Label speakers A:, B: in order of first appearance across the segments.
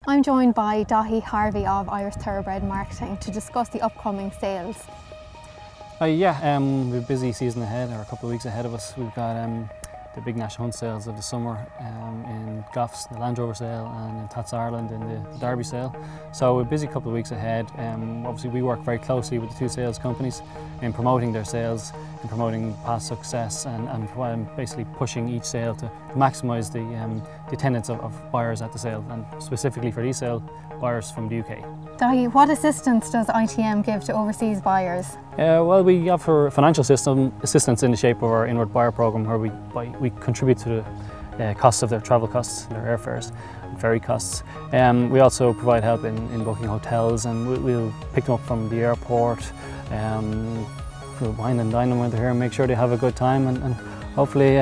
A: I'm joined by Dahi Harvey of Irish Thoroughbred Marketing to discuss the upcoming sales.
B: We have a busy season ahead, or a couple of weeks ahead of us. We've got the big national hunt sales of the summer in Goffs, the Land Rover sale, and in Tattersalls in the Derby sale. So we're a busy couple of weeks ahead. Obviously we work very closely with the two sales companies in promoting their sales, in promoting past success, and basically pushing each sale to maximise the attendance of buyers at the sale, and specifically for these sale, buyers from the UK.
A: Dahi, what assistance does ITM give to overseas buyers?
B: Well, we offer financial assistance in the shape of our inward buyer programme, where we contribute to the costs of their travel costs, their airfares, and ferry costs. We also provide help in booking hotels, and we'll pick them up from the airport, we'll wine and dine them when they're here and make sure they have a good time, and hopefully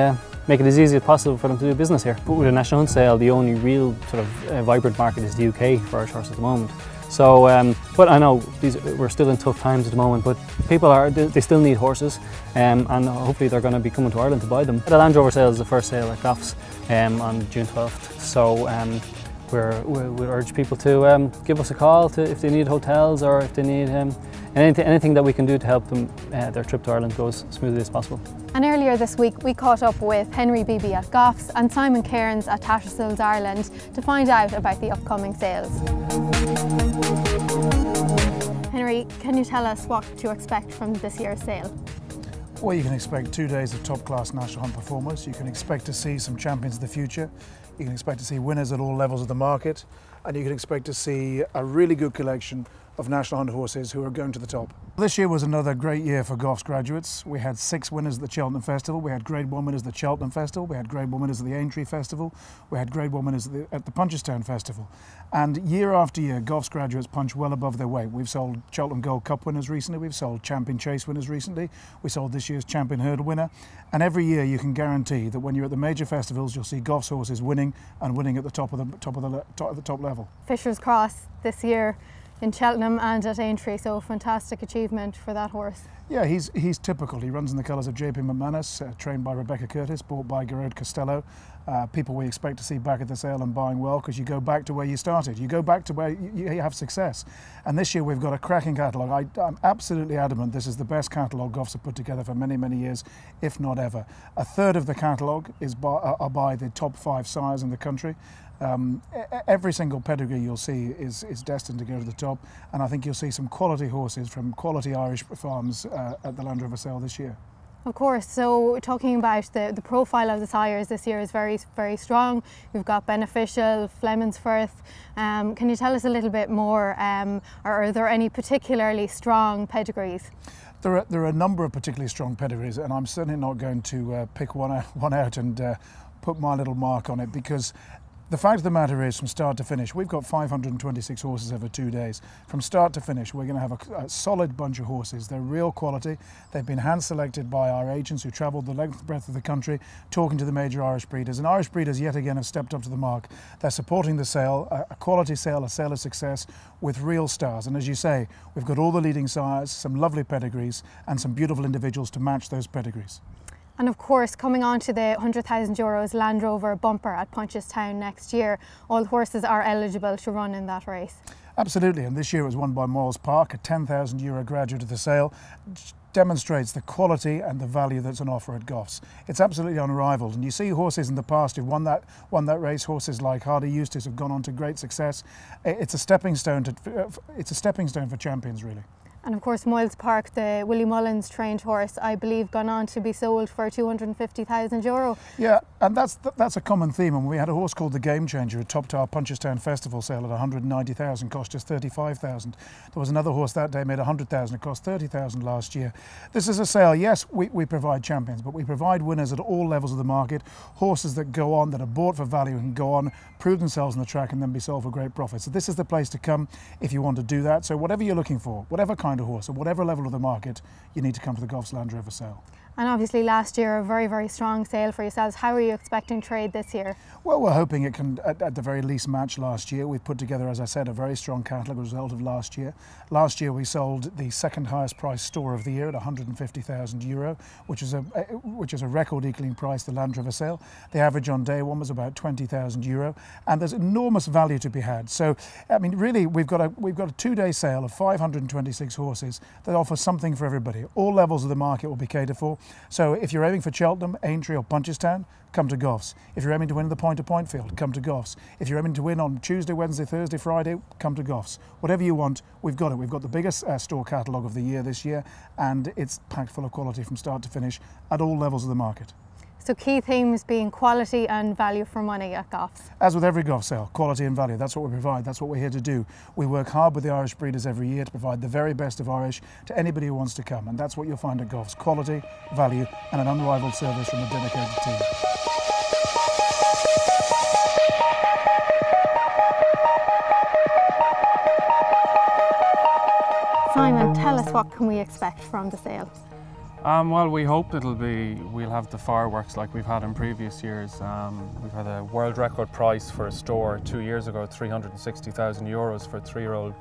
B: make it as easy as possible for them to do business here. But with a national hunt sale, the only real sort of vibrant market is the UK for Irish horses at the moment. So, but I know we're still in tough times at the moment, but people they still need horses, and hopefully they're going to be coming to Ireland to buy them. The Land Rover sale is the first sale at Goffs on June 12th, so we urge people to give us a call if they need hotels, or if they need anything that we can do to help them their trip to Ireland go as smoothly as possible.
A: And earlier this week we caught up with Henry Beebe at Goffs and Simon Cairns at Tattersalls Ireland to find out about the upcoming sales. Henry, can you tell us what to expect from this year's sale?
C: Well, you can expect 2 days of top-class national hunt performers. You can expect to see some champions of the future. You can expect to see winners at all levels of the market. And you can expect to see a really good collection of national hunt horses who are going to the top. This year was another great year for Goffs graduates. We had 6 winners at the Cheltenham Festival. We had Grade 1 winners at the Cheltenham Festival. We had Grade 1 winners at the Aintree Festival. We had Grade 1 winners at the Punchestown Festival. And year after year, Goffs graduates punch well above their weight. We've sold Cheltenham Gold Cup winners recently. We've sold Champion Chase winners recently. We sold this year's Champion Hurdle winner. And every year you can guarantee that when you're at the major festivals, you'll see Goffs horses winning, and winning at the top level.
A: Fisher's Cross this year in Cheltenham and at Aintree, so a fantastic achievement for that horse.
C: Yeah, he's typical. He runs in the colours of JP McManus, trained by Rebecca Curtis, bought by Gerard Costello. People we expect to see back at the sale and buying well, because you go back to where you started. You go back to where you have success. And this year we've got a cracking catalogue. I'm absolutely adamant this is the best catalogue Goffs have put together for many, many years, if not ever. A third of the catalogue are by the top 5 sires in the country. Every single pedigree you'll see is destined to go to the top, and I think you'll see some quality horses from quality Irish farms at the Land Rover sale this year.
A: Of course, so talking about the profile of the sires this year is very, very strong. We've got Beneficial, Flemonsforth. Can you tell us a little bit more, or are there any particularly strong pedigrees?
C: There are a number of particularly strong pedigrees, and I'm certainly not going to pick one out and put my little mark on it, because the fact of the matter is, from start to finish, we've got 526 horses over 2 days. From start to finish, we're going to have a solid bunch of horses. They're real quality. They've been hand-selected by our agents who travelled the length and breadth of the country, talking to the major Irish breeders. And Irish breeders, yet again, have stepped up to the mark. They're supporting the sale, a quality sale, a sale of success, with real stars. And as you say, we've got all the leading sires, some lovely pedigrees, and some beautiful individuals to match those pedigrees.
A: And of course, coming on to the €100,000 Land Rover Bumper at Punchestown next year, all horses are eligible to run in that race.
C: Absolutely, and this year it was won by Moyles Park, a €10,000 graduate of the sale. Demonstrates the quality and the value that's on offer at Goffs. It's absolutely unrivaled, and you see horses in the past who've won that race. Horses like Hardy Eustace have gone on to great success. It's a stepping stone for champions, really.
A: And of course, Moyles Park, the Willie Mullins trained horse, I believe gone on to be sold for €250,000.
C: Yeah, and that's a common theme. And we had a horse called the Game Changer who topped our Punchestown Festival sale at $190,000, cost just $35,000. There was another horse that day made $100,000, it cost $30,000 last year. This is a sale, yes, we provide champions, but we provide winners at all levels of the market, horses that go on, that are bought for value and can go on, prove themselves on the track and then be sold for great profit. So this is the place to come if you want to do that. So whatever you're looking for, whatever kind of horse, at whatever level of the market, you need to come to the Goffs Land Rover sale.
A: And obviously last year a very, very strong sale for yourselves. How are you expecting trade this year?
C: Well, we're hoping it can, at the very least, match last year. We've put together, as I said, a very strong catalogue as a result of last year. Last year we sold the second highest priced store of the year at €150,000, which is a record equaling price the Land Rover sale. The average on day one was about €20,000, and there's enormous value to be had. So, I mean, really, we've got a 2-day sale of 526 horses that offers something for everybody. All levels of the market will be catered for. So, if you're aiming for Cheltenham, Aintree, or Punchestown, come to Goffs. If you're aiming to win the point-to-point field, come to Goffs. If you're aiming to win on Tuesday, Wednesday, Thursday, Friday, come to Goffs. Whatever you want, we've got it. We've got the biggest store catalogue of the year this year, and it's packed full of quality from start to finish at all levels of the market.
A: So key themes being quality and value for money at Goffs.
C: As with every Goff sale, quality and value, that's what we provide, that's what we're here to do. We work hard with the Irish breeders every year to provide the very best of Irish to anybody who wants to come, and that's what you'll find at Goffs: quality, value, and an unrivaled service from a dedicated team.
A: Simon, tell us, what can we expect from the sale?
D: Well, we hope we'll have the fireworks like we've had in previous years. We've had a world record price for a store 2 years ago, €360,000 for a 3-year-old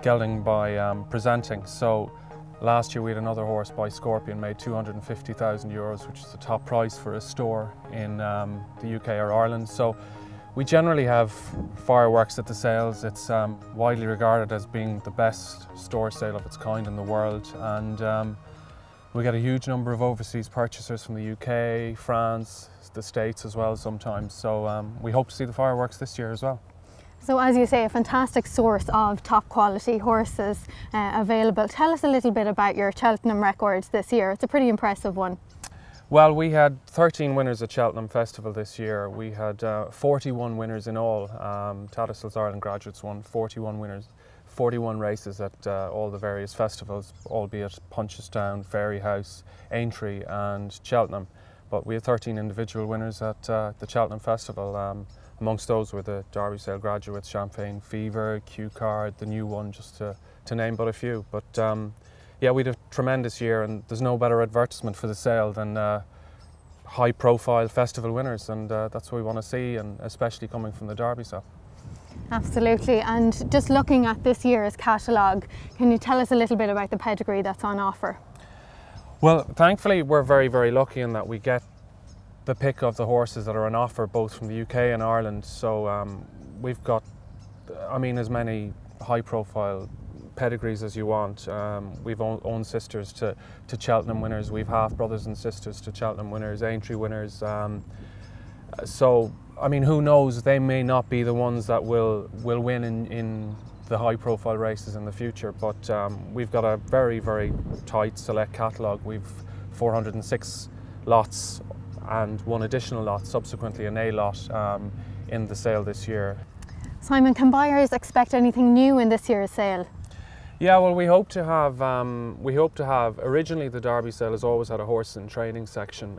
D: gelding by presenting. So last year we had another horse by Scorpion, made €250,000, which is the top price for a store in the UK or Ireland. So we generally have fireworks at the sales. It's widely regarded as being the best store sale of its kind in the world, and we get a huge number of overseas purchasers from the UK, France, the States as well sometimes. So we hope to see the fireworks this year as well.
A: So as you say, a fantastic source of top quality horses available. Tell us a little bit about your Cheltenham Records this year. It's a pretty impressive one.
D: Well, we had 13 winners at Cheltenham Festival this year. We had 41 winners in all. Tattersalls Ireland graduates won 41 winners, 41 races at all the various festivals, albeit Punchestown, Fairyhouse, Aintree and Cheltenham. But we had 13 individual winners at the Cheltenham Festival. Amongst those were the Derby Sale graduates, Champagne Fever, Q Card, the new one, just to name but a few. But yeah, we had a tremendous year, and there's no better advertisement for the sale than high-profile festival winners, and that's what we want to see, and especially coming from the Derby Sale.
A: Absolutely, and just looking at this year's catalogue, can you tell us a little bit about the pedigree that's on offer?
D: Well, thankfully we're very, very lucky in that we get the pick of the horses that are on offer both from the UK and Ireland. So we've got, I mean, as many high-profile pedigrees as you want. We've own sisters to Cheltenham winners. We've half brothers and sisters to Cheltenham winners, Aintree winners. So I mean, who knows? They may not be the ones that will win in the high-profile races in the future. But we've got a very, very tight select catalogue. We've 406 lots and one additional lot, subsequently an A lot, in the sale this year.
A: Simon, can buyers expect anything new in this year's sale?
D: Yeah, well, we hope to have. Originally, the Derby sale has always had a horse and training section.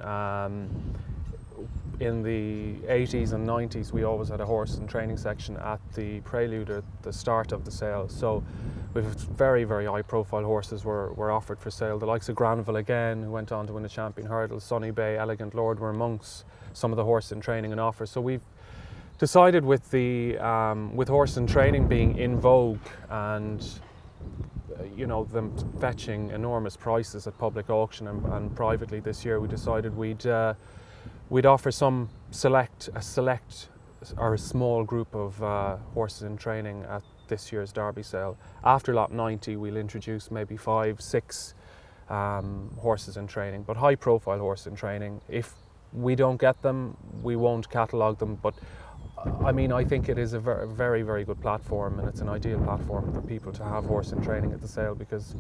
D: In the 80s and 90s, we always had a horse and training section at the prelude at the start of the sale. So we've very, very high-profile horses were offered for sale. The likes of Granville again, who went on to win a champion hurdle, Sunny Bay, Elegant Lord were amongst some of the horse and training and offer. So we've decided with the with horse and training being in vogue and you know, them fetching enormous prices at public auction and privately this year, we decided we'd offer some a select or a small group of horses in training at this year's Derby sale. After lot 90, we'll introduce maybe 5, 6 horses in training, but high profile horses in training. If we don't get them, we won't catalogue them, but I mean, I think it is a very, very good platform, and it's an ideal platform for people to have horse in training at the sale, because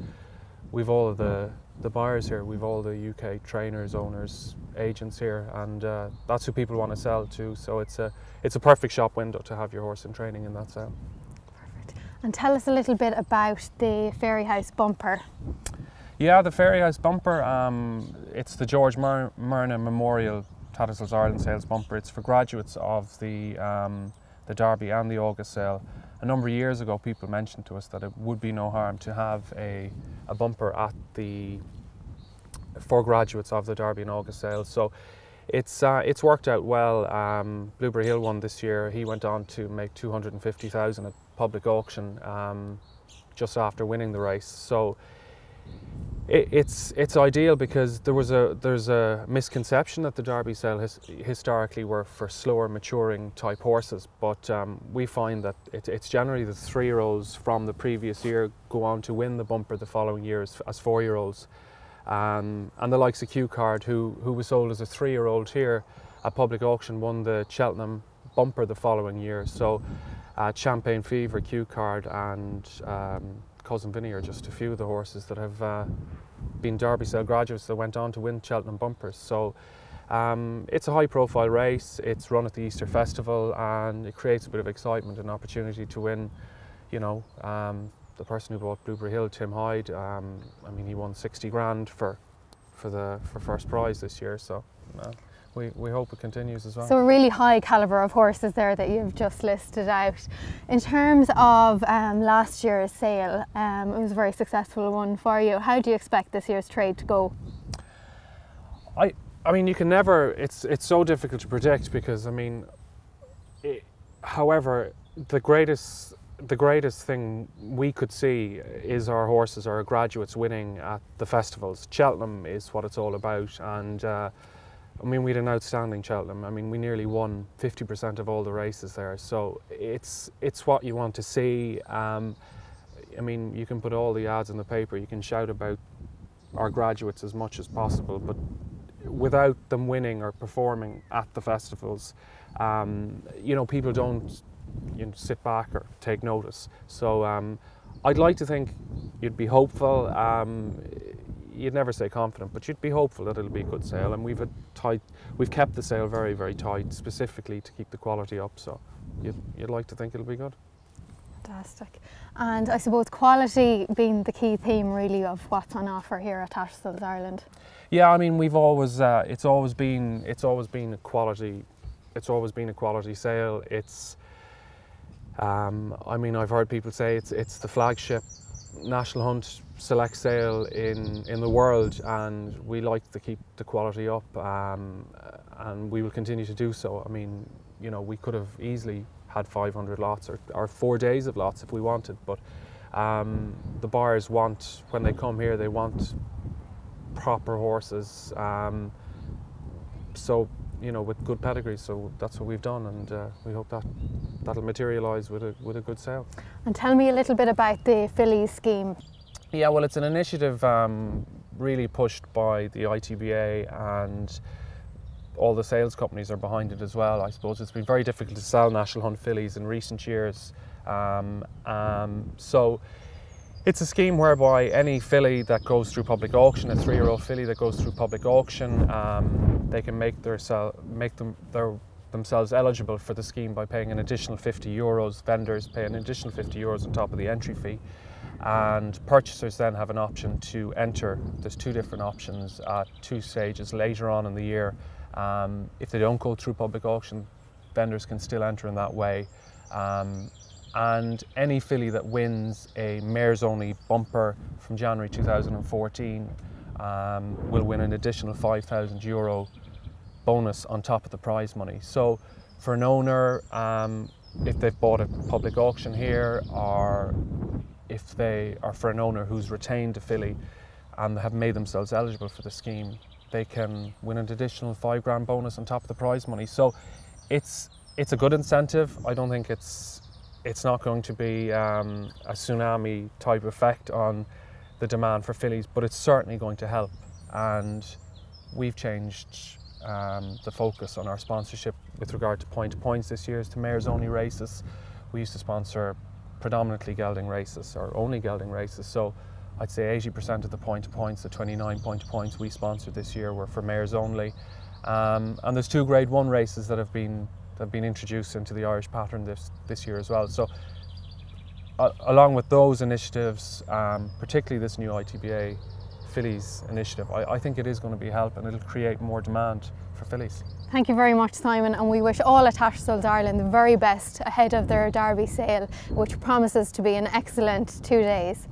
D: we've all of the buyers here, we've all the UK trainers, owners, agents here, and that's who people want to sell to. So it's a perfect shop window to have your horse in training in that sale.
A: Perfect. And tell us a little bit about the Fairyhouse Bumper.
D: Yeah, the Fairyhouse Bumper, it's the George Myrna Memorial Tattersalls Ireland Sales Bumper. It's for graduates of the Derby and the August sale. A number of years ago, people mentioned to us that it would be no harm to have a bumper at the for graduates of the Derby and August sales. So it's worked out well. Blueberry Hill won this year. He went on to make 250,000 at public auction just after winning the race. So it's ideal, because there's a misconception that the Derby sale historically were for slower maturing type horses, but we find that it's generally the 3-year-olds from the previous year go on to win the bumper the following year as 4-year-olds. And the likes of Q Card, who was sold as a 3-year-old here at public auction, won the Cheltenham Bumper the following year. So Champagne Fever, Q Card and Cousin Vinny are just a few of the horses that have been Derby sale graduates that went on to win Cheltenham Bumpers. So it's a high profile race, it's run at the Easter Festival, and it creates a bit of excitement and opportunity to win, you know. The person who bought Blueberry Hill, Tim Hyde, I mean, he won 60 grand for first prize this year, so we hope it continues as well.
A: So a really high calibre of horses there that you've just listed out. In terms of last year's sale, it was a very successful one for you. How do you expect this year's trade to go?
D: I mean, you can never, it's so difficult to predict, because I mean, however, the greatest thing we could see is our horses, our graduates, winning at the festivals. Cheltenham is what it's all about, and I mean, we had an outstanding Cheltenham. I mean, we nearly won 50% of all the races there, so it's what you want to see. I mean, you can put all the ads in the paper, you can shout about our graduates as much as possible, but without them winning or performing at the festivals, you know, people don't sit back or take notice. So I'd like to think you'd be hopeful. You'd never say confident, but you'd be hopeful that it'll be a good sale. And we've kept the sale very, very tight, specifically to keep the quality up. So you'd like to think it'll be good.
A: Fantastic. And I suppose quality being the key theme really of what's on offer here at Tattersalls Ireland.
D: Yeah, I mean, we've always it's always been a quality. It's always been a quality sale. It's I mean, I've heard people say it's the flagship National Hunt select sale in the world, and we like to keep the quality up, and we will continue to do so. I mean, you know, we could have easily had 500 lots or 4 days of lots if we wanted, but the buyers want, when they come here, they want proper horses, so, you know, with good pedigrees. So that's what we've done, and we hope that'll materialise with a good sale. And
A: tell me a little bit about the Phillies Scheme.
D: Yeah, well, it's an initiative really pushed by the ITBA, and all the sales companies are behind it as well. I suppose it's been very difficult to sell National Hunt fillies in recent years, so it's a scheme whereby any filly that goes through public auction, a 3-year-old filly that goes through public auction, they can make themselves eligible for the scheme by paying an additional €50. Vendors pay an additional €50 on top of the entry fee, and purchasers then have an option to enter. There's 2 different options at 2 stages later on in the year. If they don't go through public auction, vendors can still enter in that way. And any filly that wins a mares only bumper from January 2014 will win an additional €5,000 bonus on top of the prize money. So for an owner, if they've bought a public auction here, or if they are for an owner who's retained a filly and have made themselves eligible for the scheme, they can win an additional £5 grand bonus on top of the prize money. So it's a good incentive. I don't think it's not going to be a tsunami type effect on the demand for fillies, but it's certainly going to help. And we've changed the focus on our sponsorship with regard to point-to-points this year to mares only races. We used to sponsor predominantly gelding races, or only gelding races. So I'd say 80% of the point-to-points, the 29 point-to-points we sponsored this year, were for mares only. And there's 2 Grade 1 races that have been introduced into the Irish pattern this year as well. So along with those initiatives, particularly this new ITBA fillies initiative, I think it is going to be a help, and it'll create more demand for fillies.
A: Thank you very much, Simon, and we wish all at Tattersalls Ireland the very best ahead of their Derby sale, which promises to be an excellent 2 days.